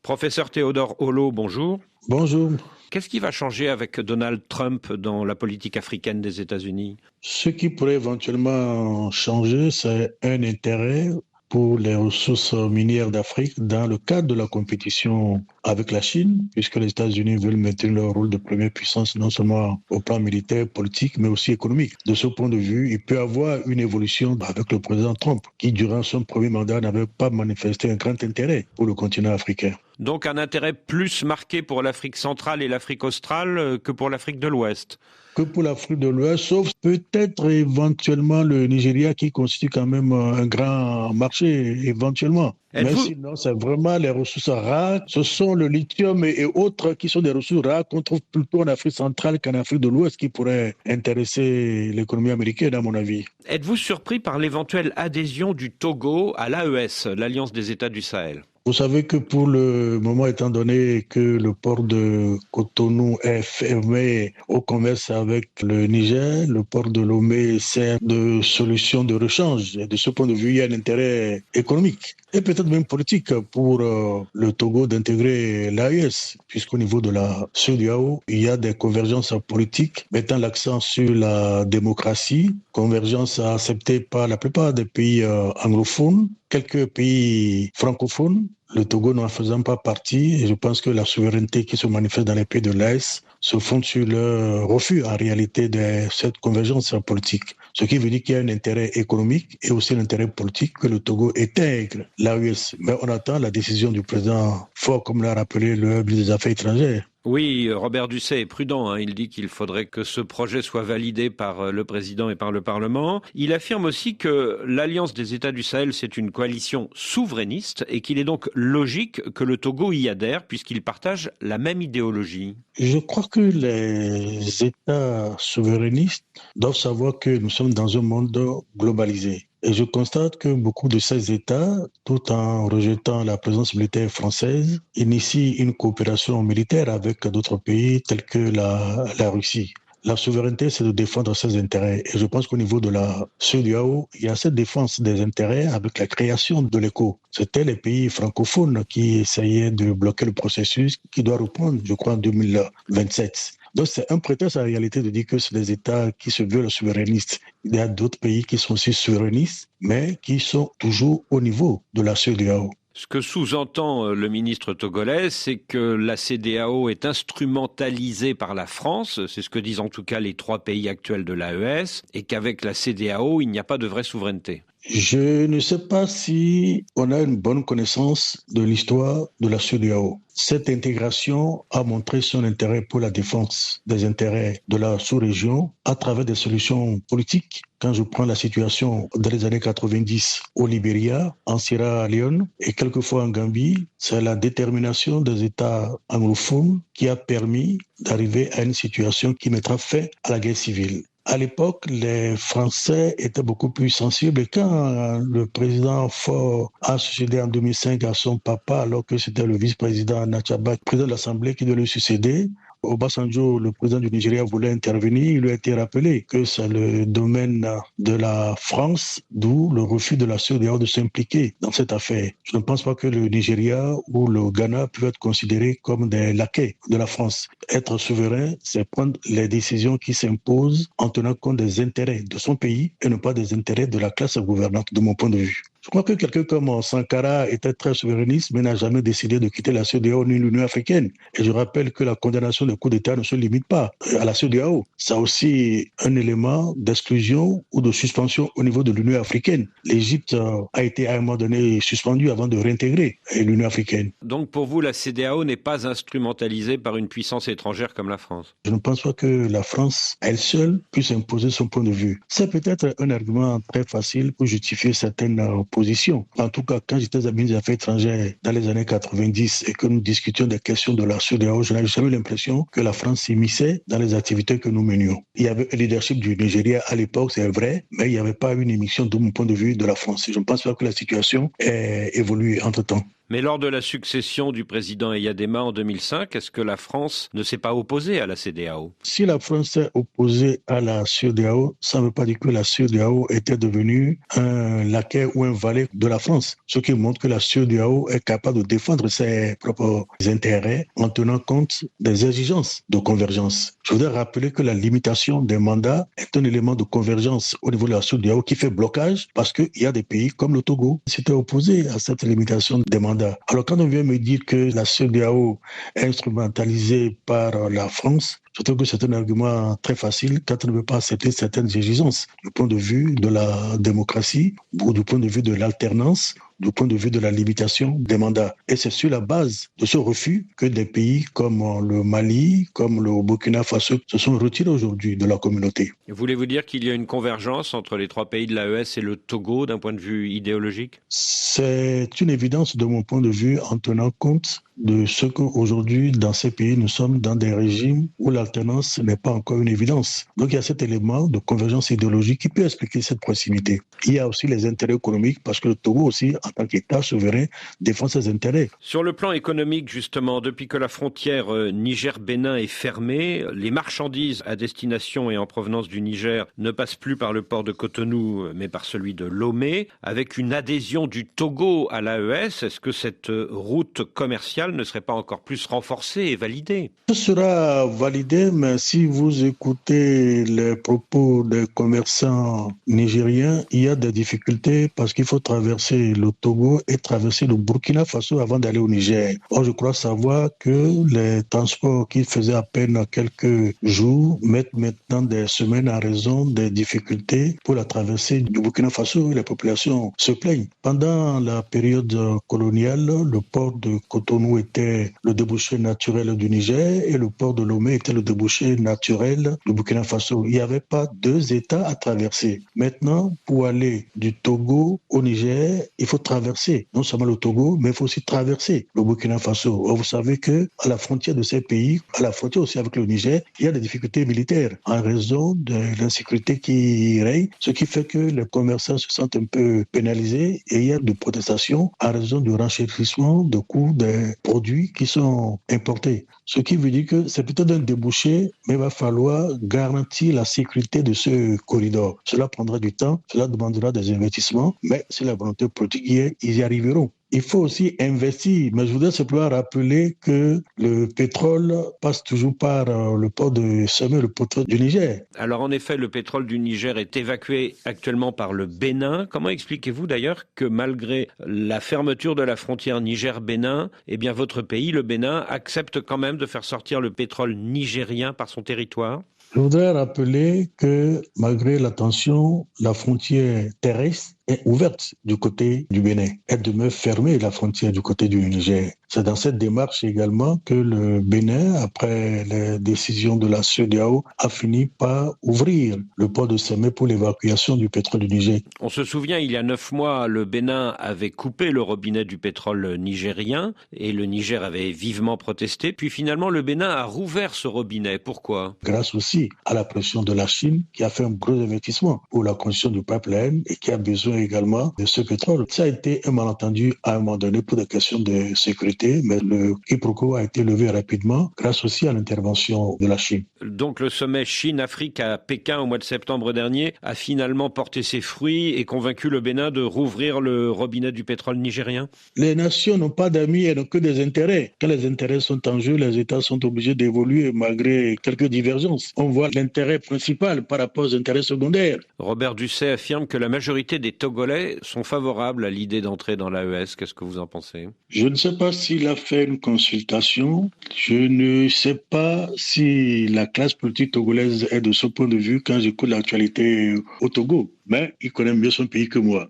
Professeur Théodore Holleaux, bonjour. Bonjour. Qu'est-ce qui va changer avec Donald Trump dans la politique africaine des États-Unis? Ce qui pourrait éventuellement changer, c'est un intérêt pour les ressources minières d'Afrique dans le cadre de la compétition avec la Chine, puisque les États-Unis veulent maintenir leur rôle de première puissance, non seulement au plan militaire, politique, mais aussi économique. De ce point de vue, il peut y avoir une évolution avec le président Trump, qui, durant son premier mandat, n'avait pas manifesté un grand intérêt pour le continent africain. Donc un intérêt plus marqué pour l'Afrique centrale et l'Afrique australe que pour l'Afrique de l'Ouest. Que pour l'Afrique de l'Ouest, sauf peut-être éventuellement le Nigeria qui constitue quand même un grand marché, éventuellement. Mais sinon, c'est vraiment les ressources rares. Ce sont le lithium et autres qui sont des ressources rares qu'on trouve plutôt en Afrique centrale qu'en Afrique de l'Ouest qui pourraient intéresser l'économie américaine, à mon avis. Êtes-vous surpris par l'éventuelle adhésion du Togo à l'AES, l'Alliance des États du Sahel? Vous savez que pour le moment, étant donné que le port de Cotonou est fermé au commerce avec le Niger, le port de Lomé sert de solution de rechange. Et de ce point de vue, il y a un intérêt économique et peut-être même politique pour le Togo d'intégrer l'AES, puisqu'au niveau de la CEDEAO, il y a des convergences politiques mettant l'accent sur la démocratie, convergence acceptée par la plupart des pays anglophones, quelques pays francophones, le Togo n'en faisant pas partie, et je pense que la souveraineté qui se manifeste dans les pays de l'AES se fonde sur le refus en réalité de cette convergence politique. Ce qui veut dire qu'il y a un intérêt économique et aussi un intérêt politique que le Togo intègre l'AES. Mais on attend la décision du président Faure, comme l'a rappelé le ministre des Affaires étrangères. Oui, Robert Dussey est prudent. Il dit qu'il faudrait que ce projet soit validé par le président et par le Parlement. Il affirme aussi que l'Alliance des États du Sahel, c'est une coalition souverainiste et qu'il est donc logique que le Togo y adhère puisqu'ils partagent la même idéologie. Je crois que les États souverainistes doivent savoir que nous sommes dans un monde globalisé. Et je constate que beaucoup de ces États, tout en rejetant la présence militaire française, initient une coopération militaire avec d'autres pays tels que la Russie. La souveraineté, c'est de défendre ses intérêts. Et je pense qu'au niveau de la CEDEAO, il y a cette défense des intérêts avec la création de l'ECO. C'était les pays francophones qui essayaient de bloquer le processus qui doit reprendre, je crois, en 2027. Donc c'est un prétexte en réalité de dire que c'est des États qui se veulent souverainistes. Il y a d'autres pays qui sont aussi souverainistes, mais qui sont toujours au niveau de la CEDEAO. Ce que sous-entend le ministre togolais, c'est que la CEDEAO est instrumentalisée par la France, c'est ce que disent en tout cas les 3 pays actuels de l'AES, et qu'avec la CEDEAO, il n'y a pas de vraie souveraineté. Je ne sais pas si on a une bonne connaissance de l'histoire de la CEDEAO. Cette intégration a montré son intérêt pour la défense des intérêts de la sous-région à travers des solutions politiques. Quand je prends la situation dans les années 90 au Libéria, en Sierra Leone et quelquefois en Gambie, c'est la détermination des États anglophones qui a permis d'arriver à une situation qui mettra fin à la guerre civile. À l'époque, les Français étaient beaucoup plus sensibles et quand le président Faure a succédé en 2005 à son papa, alors que c'était le vice-président Nachaba, président de l'Assemblée qui devait le succéder, Obasanjo, le président du Nigeria, voulait intervenir. Il lui a été rappelé que c'est le domaine de la France, d'où le refus de la CEDEAO de s'impliquer dans cette affaire. Je ne pense pas que le Nigeria ou le Ghana peuvent être considérés comme des laquais de la France. Être souverain, c'est prendre les décisions qui s'imposent en tenant compte des intérêts de son pays et non pas des intérêts de la classe gouvernante, de mon point de vue. Je crois que quelqu'un comme Sankara était très souverainiste, mais n'a jamais décidé de quitter la CEDEAO ni l'Union africaine. Et je rappelle que la condamnation des coups d'État ne se limite pas à la CEDEAO. Ça a aussi un élément d'exclusion ou de suspension au niveau de l'Union africaine. L'Égypte a été à un moment donné suspendue avant de réintégrer l'Union africaine. Donc pour vous, la CEDEAO n'est pas instrumentalisée par une puissance étrangère comme la France? Je ne pense pas que la France, elle seule, puisse imposer son point de vue. C'est peut-être un argument très facile pour justifier certaines position. En tout cas, quand j'étais ministre des Affaires étrangères dans les années 90 et que nous discutions des questions de la CEDEAO, je n'avais jamais eu l'impression que la France s'immisçait dans les activités que nous menions. Il y avait un leadership du Nigeria à l'époque, c'est vrai, mais il n'y avait pas une émission de mon point de vue de la France. Je ne pense pas que la situation ait évolué entre-temps. Mais lors de la succession du président Eyadema en 2005, est-ce que la France ne s'est pas opposée à la CEDEAO? Si la France s'est opposée à la CEDEAO, ça ne veut pas dire que la CEDEAO était devenue un laquais ou un valet de la France. Ce qui montre que la CEDEAO est capable de défendre ses propres intérêts en tenant compte des exigences de convergence. Je voudrais rappeler que la limitation des mandats est un élément de convergence au niveau de la CEDEAO qui fait blocage parce qu'il y a des pays comme le Togo qui s'étaient opposés à cette limitation des mandats. Alors quand on vient me dire que la CEDEAO est instrumentalisée par la France, je trouve que c'est un argument très facile quand on ne veut pas accepter certaines exigences du point de vue de la démocratie ou du point de vue de l'alternance, du point de vue de la limitation des mandats. Et c'est sur la base de ce refus que des pays comme le Mali, comme le Burkina Faso se sont retirés aujourd'hui de la communauté. Voulez-vous dire qu'il y a une convergence entre les 3 pays de l'AES et le Togo d'un point de vue idéologique? C'est une évidence de mon point de vue en tenant compte de ce qu'aujourd'hui, dans ces pays, nous sommes dans des régimes où l'alternance n'est pas encore une évidence. Donc il y a cet élément de convergence idéologique qui peut expliquer cette proximité. Il y a aussi les intérêts économiques parce que le Togo aussi, en tant qu'État souverain, défend ses intérêts. Sur le plan économique, justement, depuis que la frontière Niger-Bénin est fermée, les marchandises à destination et en provenance du Niger ne passent plus par le port de Cotonou, mais par celui de Lomé. Avec une adhésion du Togo à l'AES, est-ce que cette route commerciale ne serait pas encore plus renforcée et validée? Ce sera validé, mais si vous écoutez les propos des commerçants nigériens, il y a des difficultés parce qu'il faut traverser le Togo et traverser le Burkina Faso avant d'aller au Niger. Or, je crois savoir que les transports qui faisaient à peine quelques jours mettent maintenant des semaines en raison des difficultés pour la traversée du Burkina Faso. Les populations se plaignent. Pendant la période coloniale, le port de Cotonou était le débouché naturel du Niger et le port de Lomé était le débouché naturel du Burkina Faso. Il n'y avait pas 2 États à traverser. Maintenant, pour aller du Togo au Niger, il faut traverser non seulement le Togo, mais il faut aussi traverser le Burkina Faso. Or, vous savez que à la frontière de ces pays, à la frontière aussi avec le Niger, il y a des difficultés militaires en raison de l'insécurité qui règne, ce qui fait que les commerçants se sentent un peu pénalisés et il y a des protestations en raison du renchérissement de coûts des produits qui sont importés. Ce qui veut dire que c'est peut-être un débouché, mais il va falloir garantir la sécurité de ce corridor. Cela prendra du temps, cela demandera des investissements, mais si la volonté politique y est, ils y arriveront. Il faut aussi investir, mais je voudrais simplement rappeler que le pétrole passe toujours par le port de Semé, le pétrole du Niger. Alors en effet, le pétrole du Niger est évacué actuellement par le Bénin. Comment expliquez-vous d'ailleurs que malgré la fermeture de la frontière Niger-Bénin, eh bien votre pays, le Bénin, accepte quand même de faire sortir le pétrole nigérien par son territoire? Je voudrais rappeler que malgré la tension, la frontière terrestre est ouverte du côté du Bénin. Elle demeure fermée, la frontière du côté du Niger. C'est dans cette démarche également que le Bénin, après les décisions de la CEDEAO, a fini par ouvrir le port de Semé pour l'évacuation du pétrole du Niger. On se souvient, il y a 9 mois, le Bénin avait coupé le robinet du pétrole nigérien et le Niger avait vivement protesté. Puis finalement, le Bénin a rouvert ce robinet. Pourquoi? Grâce aussi à la pression de la Chine qui a fait un gros investissement pour la construction du pipeline et qui a besoin également de ce pétrole. Ça a été un malentendu à un moment donné pour des questions de sécurité, mais le quiproquo a été levé rapidement grâce aussi à l'intervention de la Chine. Donc le sommet Chine-Afrique à Pékin au mois de septembre dernier a finalement porté ses fruits et convaincu le Bénin de rouvrir le robinet du pétrole nigérien? Les nations n'ont pas d'amis, elles n'ont que des intérêts. Quand les intérêts sont en jeu, les États sont obligés d'évoluer malgré quelques divergences. On voit l'intérêt principal par rapport aux intérêts secondaires. Robert Ducet affirme que la majorité des Togolais sont favorables à l'idée d'entrer dans l'AES. Qu'est-ce que vous en pensez? Je ne sais pas s'il a fait une consultation. Je ne sais pas si la classe politique togolaise est de ce point de vue quand j'écoute l'actualité au Togo. Mais il connaît mieux son pays que moi.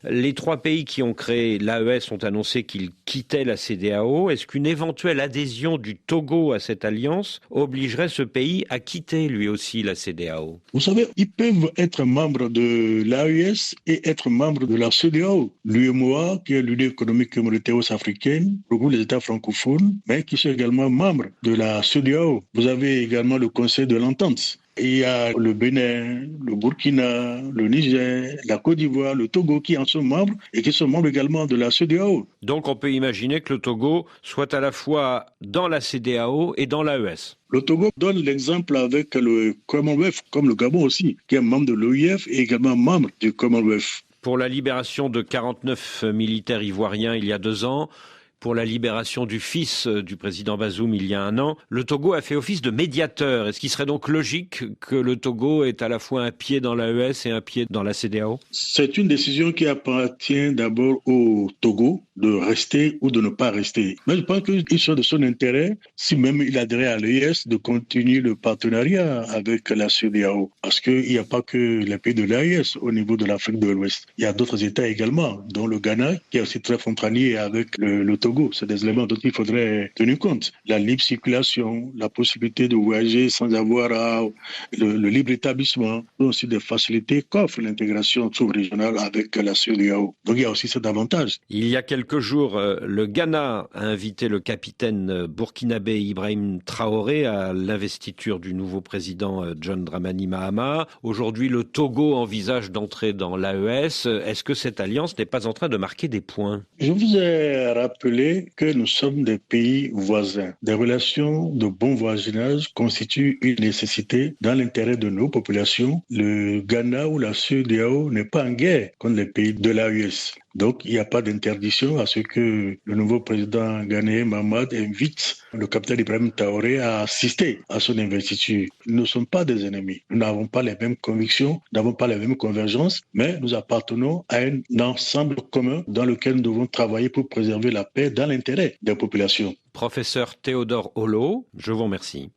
Les 3 pays qui ont créé l'AES ont annoncé qu'ils quittaient la CEDEAO. Est-ce qu'une éventuelle adhésion du Togo à cette alliance obligerait ce pays à quitter lui aussi la CEDEAO? Vous savez, ils peuvent être membres de l'AES et être membres de la CEDEAO. L'UEMOA, qui est l'Union économique et monétaire ouest-africaine, regroupe les États francophones, mais qui sont également membres de la CEDEAO. Vous avez également le Conseil de l'entente. Il y a le Bénin, le Burkina, le Niger, la Côte d'Ivoire, le Togo qui en sont membres et qui sont membres également de la CEDEAO. Donc on peut imaginer que le Togo soit à la fois dans la CEDEAO et dans l'AES. Le Togo donne l'exemple avec le Commonwealth, comme le Gabon aussi, qui est membre de l'OIF et également membre du Commonwealth. Pour la libération de 49 militaires ivoiriens il y a 2 ans, pour la libération du fils du président Bazoum il y a 1 an, le Togo a fait office de médiateur. Est-ce qu'il serait donc logique que le Togo ait à la fois un pied dans l'AES et un pied dans la CEDEAO? C'est une décision qui appartient d'abord au Togo de rester ou de ne pas rester. Mais je pense qu'il soit de son intérêt, si même il adhérait à l'AES, de continuer le partenariat avec la CEDEAO. Parce qu'il n'y a pas que les pays de l'AES au niveau de l'Afrique de l'Ouest. Il y a d'autres États également, dont le Ghana, qui est aussi très frontalier avec le Togo. C'est des éléments dont il faudrait tenir compte. La libre circulation, la possibilité de voyager sans avoir le libre établissement, sont aussi des facilités qu'offre l'intégration sous-régionale avec la CEDEAO. Donc il y a aussi cet avantage. Il y a quelques jours, le Ghana a invité le capitaine burkinabé Ibrahim Traoré à l'investiture du nouveau président John Dramani Mahama. Aujourd'hui, le Togo envisage d'entrer dans l'AES. Est-ce que cette alliance n'est pas en train de marquer des points? Je vous ai rappelé que nous sommes des pays voisins. Des relations de bon voisinage constituent une nécessité dans l'intérêt de nos populations. Le Ghana ou la CEDEAO n'est pas en guerre contre les pays de l'AES. Donc, il n'y a pas d'interdiction à ce que le nouveau président ghanéen Mamad invite le capitaine Ibrahim Traoré à assister à son investiture. Nous ne sommes pas des ennemis. Nous n'avons pas les mêmes convictions, nous n'avons pas les mêmes convergences, mais nous appartenons à un ensemble commun dans lequel nous devons travailler pour préserver la paix dans l'intérêt des populations. Professeur Théodore Hollo, je vous remercie.